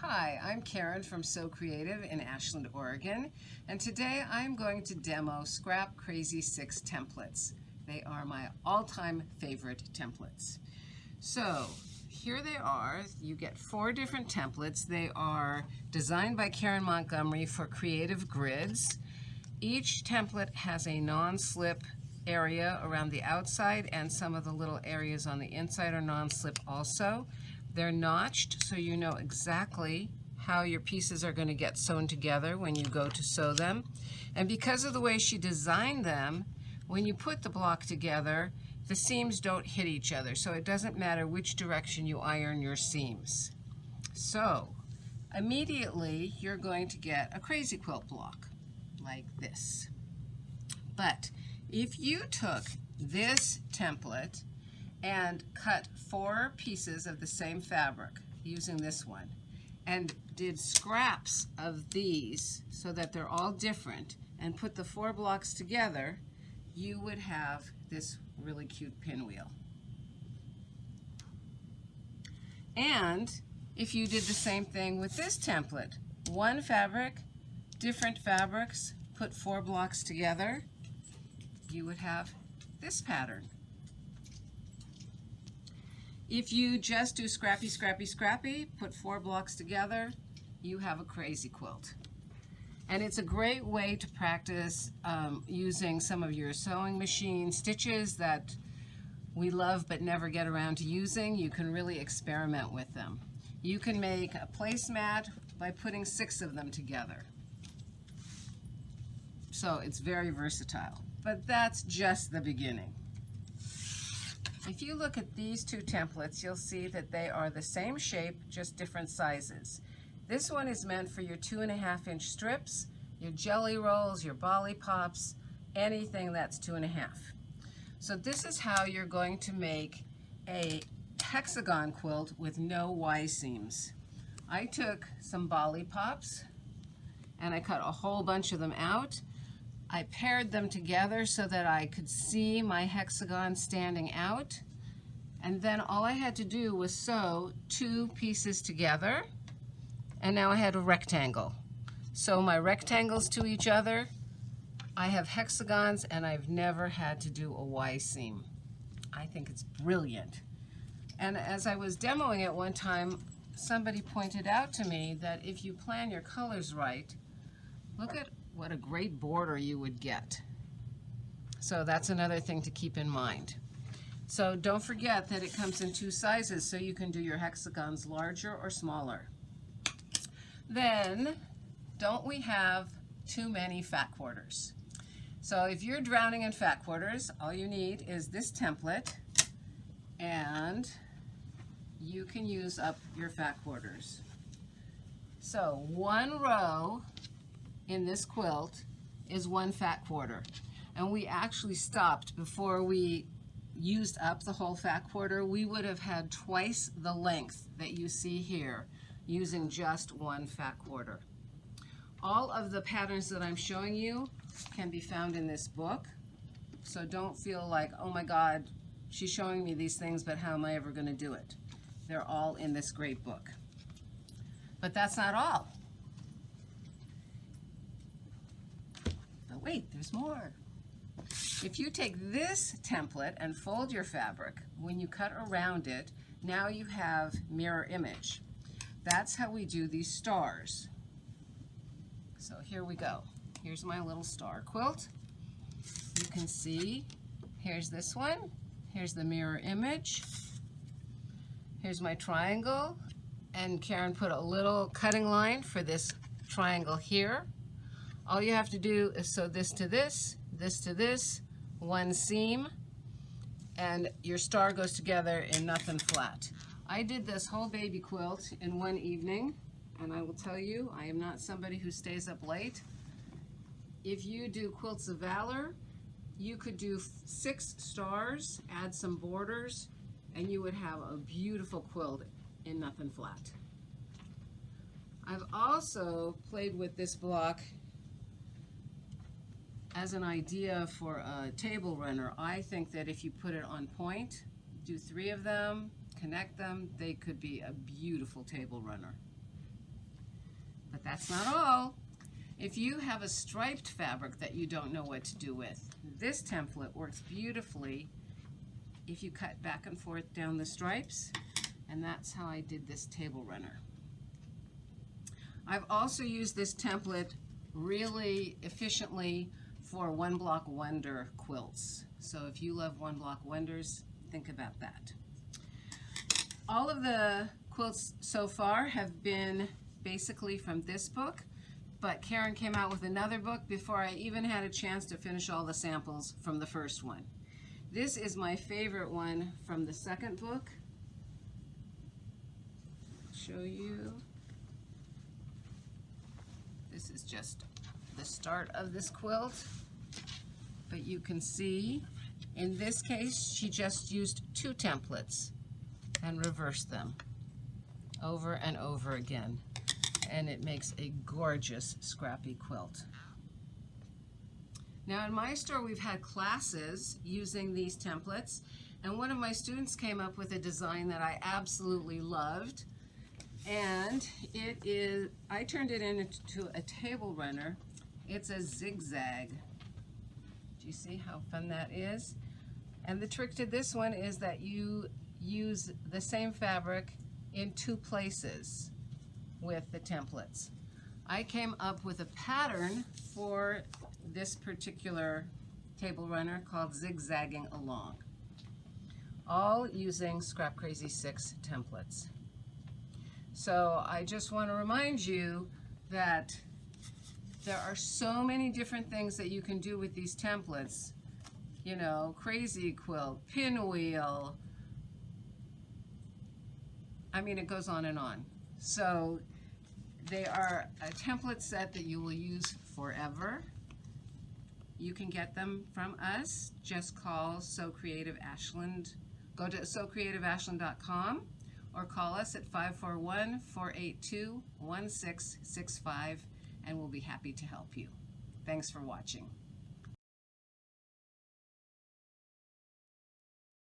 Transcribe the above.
Hi, I'm Karen from So Creative in Ashland, Oregon, and today I'm going to demo Scrap Crazy 6 templates. They are my all-time favorite templates. So here they are. You get 4 different templates. They are designed by Karen Montgomery for creative grids. Each template has a non-slip area around the outside, and some of the little areas on the inside are non-slip also. They're notched so you know exactly how your pieces are going to get sewn together when you go to sew them. And because of the way she designed them, when you put the block together, the seams don't hit each other, so it doesn't matter which direction you iron your seams. So immediately you're going to get a crazy quilt block like this. But if you took this template and cut 4 pieces of the same fabric using this one and did scraps of these so that they're all different and put the 4 blocks together, you would have this really cute pinwheel. And if you did the same thing with this template, one fabric, different fabrics, put 4 blocks together, you would have this pattern. If you just do scrappy, scrappy, scrappy, put 4 blocks together, you have a crazy quilt. And it's a great way to practice using some of your sewing machine stitches that we love but never get around to using. You can really experiment with them. You can make a placemat by putting 6 of them together. So it's very versatile. But that's just the beginning. If you look at these 2 templates, you'll see that they are the same shape, just different sizes. This one is meant for your 2.5-inch strips, your jelly rolls, your lollipops, anything that's 2.5. So this is how you're going to make a hexagon quilt with no Y seams. I took some lollipops and I cut a whole bunch of them out. I paired them together so that I could see my hexagon standing out, and then all I had to do was sew 2 pieces together, and now I had a rectangle. Sew my rectangles to each other. I have hexagons and I've never had to do a Y seam. I think it's brilliant. And as I was demoing it one time, somebody pointed out to me that if you plan your colors right, look at what a great border you would get. So that's another thing to keep in mind. So don't forget that it comes in 2 sizes, so you can do your hexagons larger or smaller. Then, don't we have too many fat quarters? So if you're drowning in fat quarters, all you need is this template, and you can use up your fat quarters. So 1 row in this quilt is 1 fat quarter, and we actually stopped before we used up the whole fat quarter. We would have had twice the length that you see here using just 1 fat quarter. All of the patterns that I'm showing you can be found in this book, so don't feel like, oh my God, she's showing me these things, but how am I ever going to do it? They're all in this great book. But that's not all. Wait, there's more. If you take this template and fold your fabric, when you cut around it, now you have mirror image. That's how we do these stars. So here we go. Here's my little star quilt. You can see, here's this one. Here's the mirror image. Here's my triangle. And Karen put a little cutting line for this triangle here. All you have to do is sew this to this to this, 1 seam, and your star goes together in nothing flat. I did this whole baby quilt in 1 evening, and I will tell you, I am not somebody who stays up late. If you do Quilts of Valor, you could do 6 stars, add some borders, and you would have a beautiful quilt in nothing flat. I've also played with this block as an idea for a table runner. I think that if you put it on point, do 3 of them, connect them, they could be a beautiful table runner. But that's not all. If you have a striped fabric that you don't know what to do with, this template works beautifully if you cut back and forth down the stripes, and that's how I did this table runner. I've also used this template really efficiently for one block wonder quilts. So if you love one block wonders, think about that. All of the quilts so far have been basically from this book, but Karen came out with another book before I even had a chance to finish all the samples from the first one. This is my favorite one from the second book. I'll show you. This is just the start of this quilt, but you can see in this case she just used 2 templates and reversed them over and over again, and it makes a gorgeous scrappy quilt. Now in my store we've had classes using these templates, and one of my students came up with a design that I absolutely loved, and I turned it into a table runner. It's a zigzag. Do you see how fun that is? And the trick to this one is that you use the same fabric in 2 places with the templates. I came up with a pattern for this particular table runner called Zigzagging Along, all using Scrap Crazy 6 templates. So I just want to remind you that there are so many different things that you can do with these templates. You know, crazy quilt, pinwheel. I mean, it goes on and on. So they are a template set that you will use forever. You can get them from us. Just call So Creative Ashland. Go to socreativeashland.com or call us at 541-482-1665, and we'll be happy to help you. Thanks for watching.